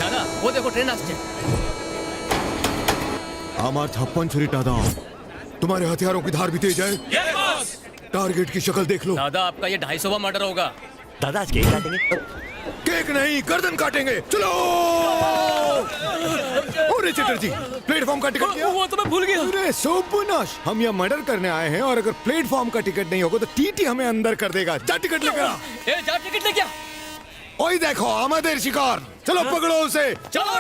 দাদা ও দেখো ট্রেন আসছে। আমার छप्पन छुरी टादा तुम्हारे हथियारों की धार भी तेज है। टारगेट की शक्ल देख लो। दादा आपका ये 250वां मर्डर होगा। दादा आज केक काटेंगे। केक नहीं गर्दन काटेंगे। चलो अरे चटर्जी प्लेटफॉर्म का टिकट किया? वो तो मैं भूल गया। अरे सोपुनाश हम यहाँ मर्डर करने आए हैं और अगर प्लेटफॉर्म का टिकट नहीं होगा तो टीटी हमें अंदर कर देगा। जा टिकट लेकर आ। ए जा टिकट ले क्या? ओए देखो हमारे शिकार। चलो पकड़ो उसे। चलो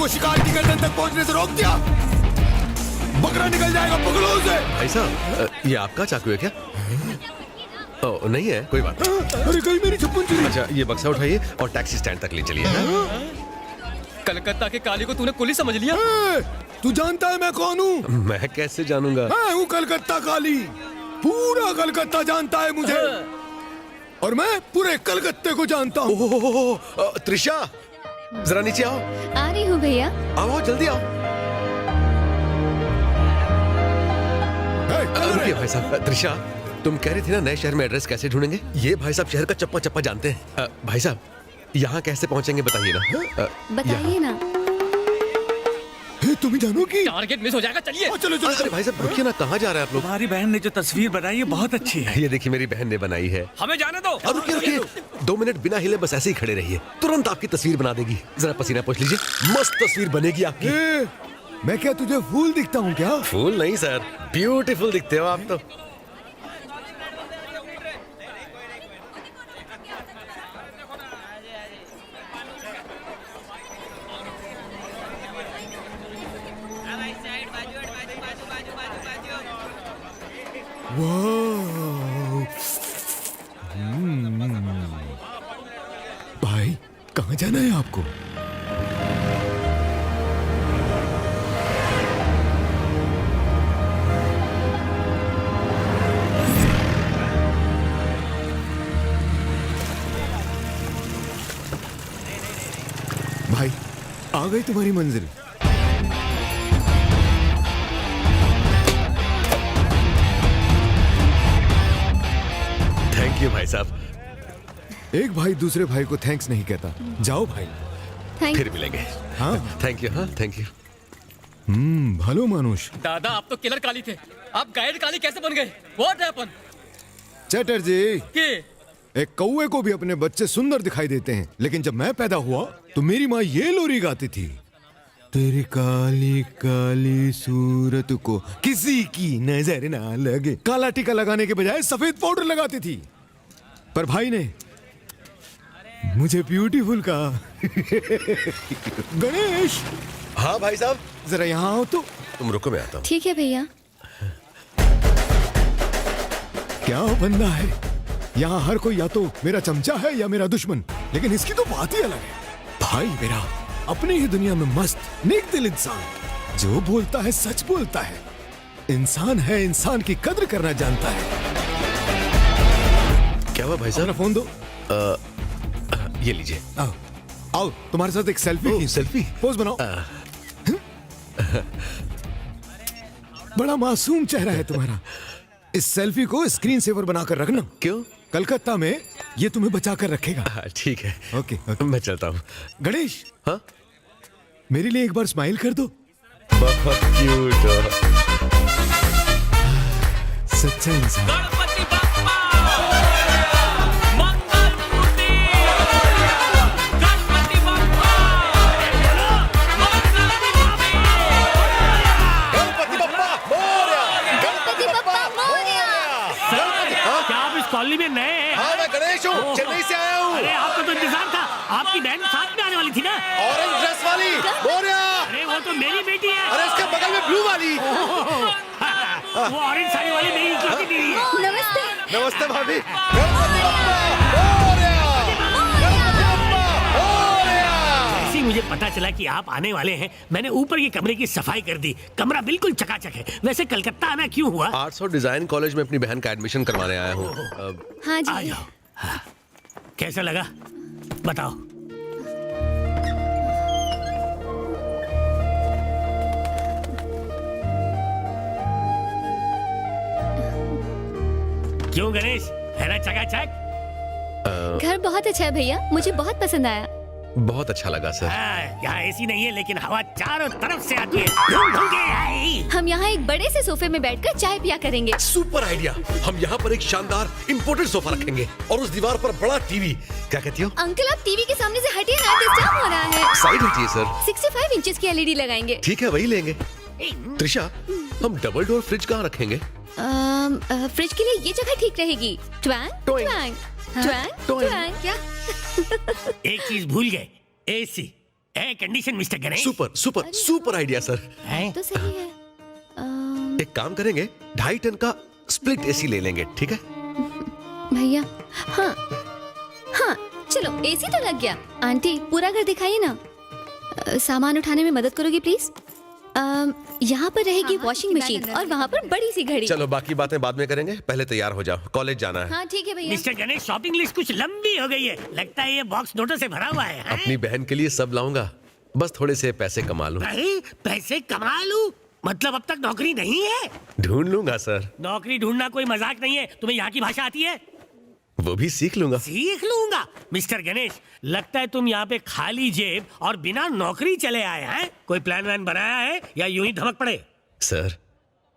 शिकार की गर्दन तक पहुंचने से रोक दिया। बकरा निकल जाएगा, पकड़ो उसे। भाई साहब ये आपका चाकू है क्या? ओ, नहीं है कोई बात। अरे कहीं मेरी छप्पन छुरी। अच्छा ये बक्सा उठाइए और टैक्सी स्टैंड तक ले चलिए। कलकत्ता के काली को तूने कुली समझ लिया? तू जानता है मैं कौन हूँ? मैं कैसे जानूंगा? मैं हूँ कलकत्ता काली। पूरा कलकत्ता जानता है मुझे और मैं पूरे कलकत्ते को जानता हूँ। त्रिशा जरा नीचे आओ। आ रही हूँ भैया। आओ जल्दी आओ। रुकिए भाई साहब। त्रिशा तुम कह रही थी ना नए शहर में एड्रेस कैसे ढूंढेंगे? ये भाई साहब शहर का चप्पा चप्पा जानते हैं। भाई साहब यहाँ कैसे पहुँचेंगे बताइए ना। बताइए ना। तुम जानो कि टारगेट मिस हो जाएगा। चलिए चलो चलो। अरे भाई साहब रुकिए ना, कहाँ जा रहे हैं आप लोग? तुम्हारी बहन ने जो तस्वीर बनाई है बहुत अच्छी है। ये देखिए मेरी बहन ने बनाई है। हमें जाने दो। रुकिए रुकिए 2 मिनट बिना हिले बस ऐसे ही खड़े रहिए, तुरंत आपकी तस्वीर बना देगी। जरा पसीना पोंछ लीजिए, मस्त तस्वीर बनेगी आपकी। मैं क्या तुझे फूल दिखता हूँ क्या? फूल नहीं सर, ब्यूटीफुल दिखते हो आप तो। भाई कहाँ जाना है आपको? भाई आ गई तुम्हारी मंजिल। थैंक यू भाई साहब। एक भाई दूसरे भाई को थैंक्स नहीं कहता। जाओ भाई। फिर मिलेंगे। हाँ थैंक यू। हाँ थैंक यू। भलो मानुष। दादा आप तो किलर काली थे, आप गाइड काली कैसे बन गए? What happen? चटर्जी के एक कौवे को भी अपने बच्चे सुंदर दिखाई देते हैं, लेकिन जब मैं पैदा हुआ तो मेरी माँ ये लोरी गाती थी। तेरी काली काली सूरत को किसी की नजर ना लगे। काला टीका लगाने के बजाय सफेद पाउडर लगाती थी। पर भाई ने मुझे ब्यूटीफुल कहा। गणेश। हाँ भाई साहब। जरा यहाँ आओ तो। तुम रुको मैं आता हूँ। ठीक है भैया। क्या बंदा है, यहाँ हर कोई या तो मेरा चमचा है या मेरा दुश्मन, लेकिन इसकी तो बात ही अलग है। भाई मेरा अपनी ही दुनिया में मस्त नेक दिल इंसान, जो बोलता है सच बोलता है। इंसान है, इंसान की कद्र करना जानता है। क्या हुआ भाई साहब? फोन दो। ये लीजिए। आओ आओ तुम्हारे साथ एक सेल्फी। सेल्फी पोज बनाओ। बड़ा मासूम चेहरा है तुम्हारा। इस सेल्फी को स्क्रीन सेवर बनाकर रखना। क्यों? कलकत्ता में ये तुम्हें बचा कर रखेगा। ठीक है। Okay, okay. मैं चलता हूँ। गणेश। हाँ मेरे लिए एक बार स्माइल कर दो। बहुत क्यूट हो। सच्चा इंसान। कॉलोनी में नए हैं? हाँ मैं गणेश हूँ, चेन्नई से आया हूँ। अरे आपका तो इंतजार था, आपकी बहन साथ में आने वाली थी ना? ऑरेंज ड्रेस वाली मोरिया। अरे वो तो मेरी बेटी है। अरे उसके बगल में ब्लू वाली। वो ऑरेंज साड़ी वाली मेरी इकलौती बीवी है। नमस्ते। नमस्ते भाभी। गणपति बप्पा मोरिया। चला कि आप आने वाले हैं, मैंने ऊपर के कमरे की सफाई कर दी। कमरा बिल्कुल चकाचक है। वैसे कलकत्ता आना क्यों हुआ? आर्ट्स और डिजाइन कॉलेज में अपनी बहन का एडमिशन करवाने आया हूँ। हाँ आ जी। जाओ। हाँ। कैसा लगा बताओ? क्यों गणेश, है ना चकाचक? घर बहुत अच्छा है भैया, मुझे बहुत पसंद आया। बहुत अच्छा लगा सर। यहाँ एसी नहीं है लेकिन हवा चारों तरफ से आती है। घूम घूम के आई। हम यहाँ एक बड़े से सोफे में बैठकर चाय पिया करेंगे। Super idea. हम यहाँ पर एक शानदार इंपोर्टेड सोफा रखेंगे और उस दीवार पर बड़ा टीवी। क्या कहती हो? अंकल आप टीवी के सामने से हटिए ना, डिस्टर्ब हो रहा है। साइड हटिए सर। 65 इंचेस की एलईडी लगाएंगे। ठीक है, वही लेंगे। त्रिशा, हम डबल डोर फ्रिज कहाँ रखेंगे? फ्रिज के लिए ये जगह ठीक रहेगी। Twang towing. Twang twang towing. Twang. क्या? एक चीज भूल गए, AC, air condition mister Ganesh. Super super super idea sir. हैं? तो सही है। एक काम करेंगे, 2.5 टन का स्प्लिट एसी ले लेंगे, ठीक है? भैया हाँ हाँ चलो, एसी तो लग गया। आंटी पूरा घर दिखाइए ना। सामान उठाने में मदद करोगी प्लीज? यहाँ पर रहेगी वॉशिंग मशीन और वहाँ पर बड़ी सी घड़ी। चलो बाकी बातें बाद में करेंगे, पहले तैयार हो जाओ, कॉलेज जाना है। हाँ ठीक है भैया। मिस्टर गणेश, शॉपिंग लिस्ट कुछ लंबी हो गई है। लगता है ये बॉक्स नोटों से भरा हुआ है। हैं? अपनी बहन के लिए सब लाऊंगा, बस थोड़े से पैसे कमा लूं। भाई पैसे कमा लूं? मतलब अब तक नौकरी नहीं है? ढूंढ लूंगा सर। नौकरी ढूंढना कोई मजाक नहीं है। तुम्हें यहाँ की भाषा आती है? वो भी सीख लूंगा। सीख लूंगा। मिस्टर गणेश, लगता है तुम यहाँ पे खाली जेब और बिना नौकरी चले आए हैं। कोई प्लान वैन बनाया है या यूं ही धमक पड़े? सर,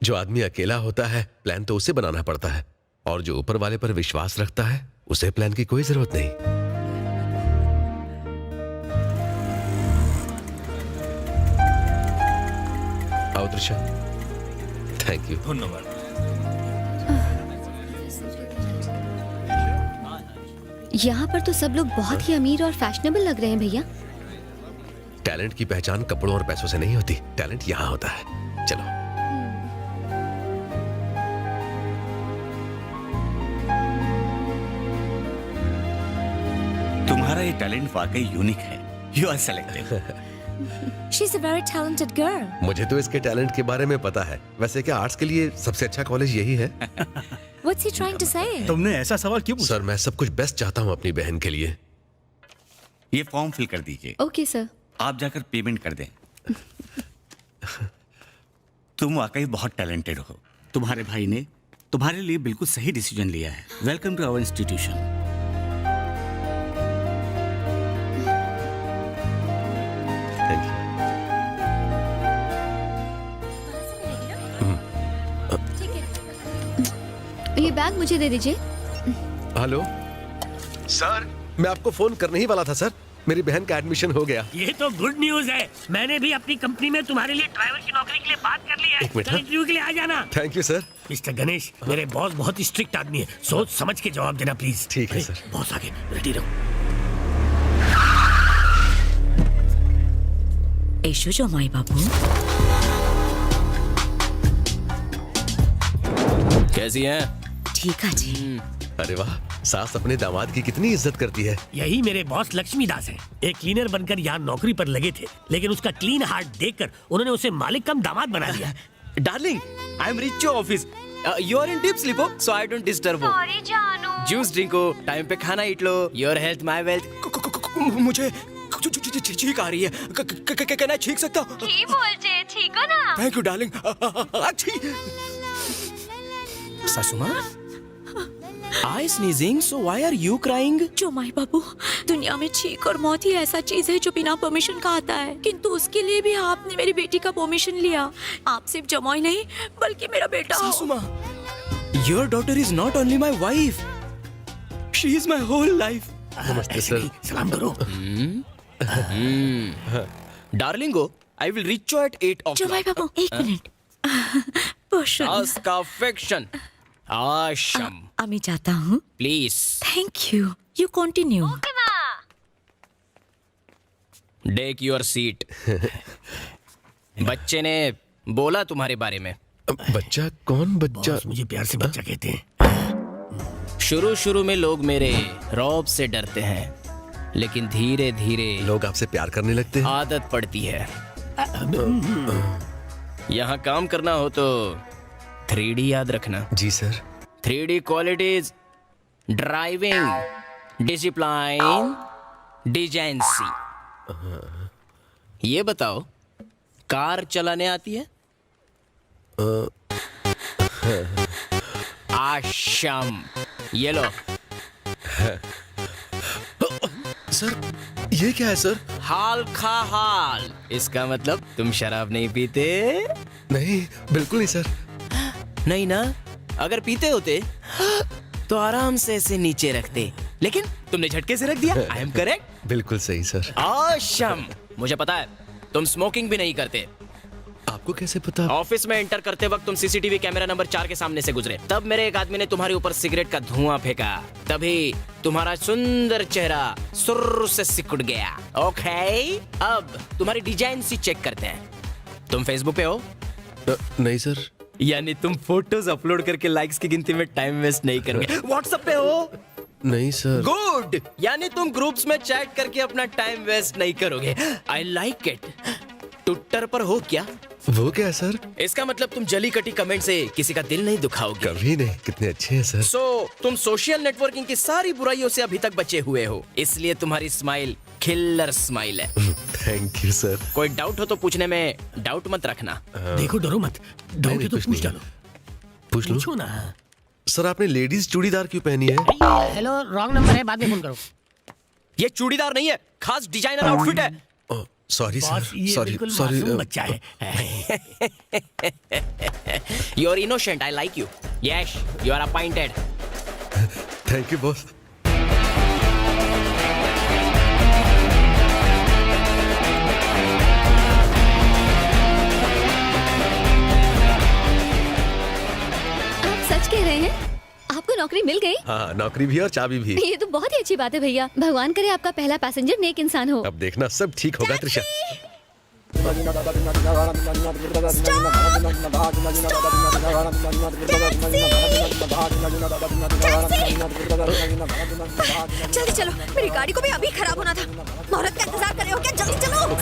जो आदमी अकेला होता है प्लान तो उसे बनाना पड़ता है, और जो ऊपर वाले पर विश्वास रखता है उसे प्लान की कोई जरूरत नहीं। आओ त्रिशा। Thank you. धन्यवाद। यहाँ पर तो सब लोग बहुत ही अमीर और फैशनेबल लग रहे हैं भैया। टैलेंट की पहचान कपड़ों और पैसों से नहीं होती, टैलेंट यहाँ होता है। चलो। तुम्हारा ये टैलेंट वाकई यूनिक है। You are selected. She's a very talented girl. मुझे तो इसके टैलेंट के बारे में पता है। वैसे क्या आर्ट्स के लिए सबसे अच्छा कॉलेज यही है? What's he trying to say? तुमने ऐसा सवाल क्यों पूछा? सर, मैं सब कुछ बेस्ट चाहता हूँ अपनी बहन के लिए। ये फॉर्म फिल कर दीजिए। Okay sir. आप जाकर पेमेंट कर दें। तुम वाकई बहुत टैलेंटेड हो। तुम्हारे भाई ने तुम्हारे लिए बिल्कुल सही डिसीजन लिया है। Welcome to our institution. Thank you. ये बैग मुझे दे दीजिए। हेलो सर, मैं आपको फोन करने ही वाला था सर। मेरी बहन का एडमिशन हो गया। ये तो गुड न्यूज है। मैंने भी अपनी कंपनी में तुम्हारे लिए ड्राइवर की नौकरी के लिए बात कर ली है। एक मिनट, कल इंटरव्यू के लिए आ जाना। Thank you sir. Mister Ganesh, मेरे बॉस बहुत स्ट्रिक्ट आदमी है। सोच समझ के जवाब देना प्लीज। ठीक है सर। बॉस आगे, रेडी रहो। ऐशो जो माई बाबू, कैसी हैं? ठीक है जी। अरे वाह, सास अपने दामाद की कितनी इज्जत करती है। यही मेरे बॉस लक्ष्मी दास हैं। एक क्लीनर बनकर यहाँ नौकरी पर लगे थे, लेकिन उसका क्लीन हार्ट देखकर उन्होंने उसे मालिक कम दामाद बना दिया। Darling, I am reach your office. You are in deep sleep, so I don't disturb you. Sorry जानू। Juice drink हो, टाइम पे खाना eat low. Your health, my wealth. मुझे छींक आ रही है। क्या मैं छींक सकता हूँ? ठीक बोलते, ठीक हो ना? Thank you, darling. अच्छी। सासू माँ, I sneezing, so why are you crying? जो माई बाबू, दुनिया में छींक और मौत ही ऐसा चीज है जो बिना परमिशन का आता है, किंतु उसके लिए भी आपने मेरी बेटी का परमिशन लिया। आप सिर्फ जमाई नहीं बल्कि मेरा बेटा हो। सासू माँ, your daughter is not only my wife, she is my whole life. नमस्ते ऐसे सर। नहीं, सलाम करो। Darling, go. I will reach you at 8 जो माई o'clock. बाबू, एक मिनट। पोषण, Ask affection. Asham. আমি जाता हूँ। Please. Thank you. You continue. Take your seat. बच्चे ने बोला तुम्हारे बारे में। बच्चा? कौन बच्चा? बॉस मुझे प्यार से बच्चा कहते हैं। शुरू शुरू में लोग मेरे रौब से डरते हैं, लेकिन धीरे धीरे लोग आपसे प्यार करने लगते हैं। आदत पड़ती है। यहाँ काम करना हो तो 3D याद रखना। जी sir. 3D qualities: driving, discipline, decency. ये बताओ, कार चलाने आती है? आशम। ये लो। सर ये क्या है सर? हाल खा हाल। इसका मतलब तुम शराब नहीं पीते? नहीं बिल्कुल नहीं सर। नहीं ना? अगर पीते होते तो आराम से ऐसे नीचे रखते, लेकिन तुमने झटके से रख दिया। I am correct? बिल्कुल सही सर। आशम। मुझे पता है तुम स्मोकिंग भी नहीं करते। आपको कैसे पता? ऑफिस में एंटर करते वक्त तुम सीसीटीवी कैमरा नंबर 4 के सामने से गुजरे, तब मेरे एक आदमी ने तुम्हारे ऊपर सिगरेट का धुआं फेंका, तभी तुम्हारा सुंदर चेहरा सुर्र से सिकुड़ गया। ओके, अब तुम्हारी डिजाइन सी चेक करते हैं। तुम फेसबुक पे हो? नहीं सर। यानी तुम फोटोज अपलोड करके लाइक्स की गिनती में टाइम वेस्ट नहीं करोगे। व्हाट्सएप पे हो? नहीं सर। गुड, यानी तुम ग्रुप्स में चैट करके अपना टाइम वेस्ट नहीं करोगे। I like it. ट्विटर पर हो क्या? वो क्या है सर? इसका मतलब तुम जली कटी कमेंट से किसी का दिल नहीं दुखाओगे। कभी नहीं। कितने अच्छे हैं सर। तुम सोशल नेटवर्किंग की सारी बुराइयों से अभी तक बचे हुए हो, इसलिए तुम्हारी स्माइल किलर स्माइल है। Thank you sir. कोई डाउट हो तो पूछने में डाउट मत रखना। देखो डरो मत, डाउट है तो कुछ पूछ नहीं। डालो। पूछ लो पूछो ना। सर। आपने लेडीज चूड़ीदार क्यों पहनी है? हेलो, रॉन्ग नंबर है, बाद में फोन करो। ये चूड़ीदार नहीं है, खास डिजाइनर आउटफिट है। Sorry boss, sir. ये सॉरी बिल्कुल सॉरी। मासूम बच्चा है। You are innocent, I like you. Yes, you are appointed. Thank you boss. आप सच कह रहे हैं? आपको नौकरी मिल गई? हाँ, नौकरी भी है और चाबी भी। ये तो बहुत ही अच्छी बात है भैया। भगवान करे आपका पहला पैसेंजर नेक इंसान हो। अब देखना सब ठीक होगा त्रिशा। जल्दी चलो, मेरी गाड़ी को भी अभी खराब होना था। मुहूर्त का इंतजार कर रहे हो क्या? जल्दी चलो।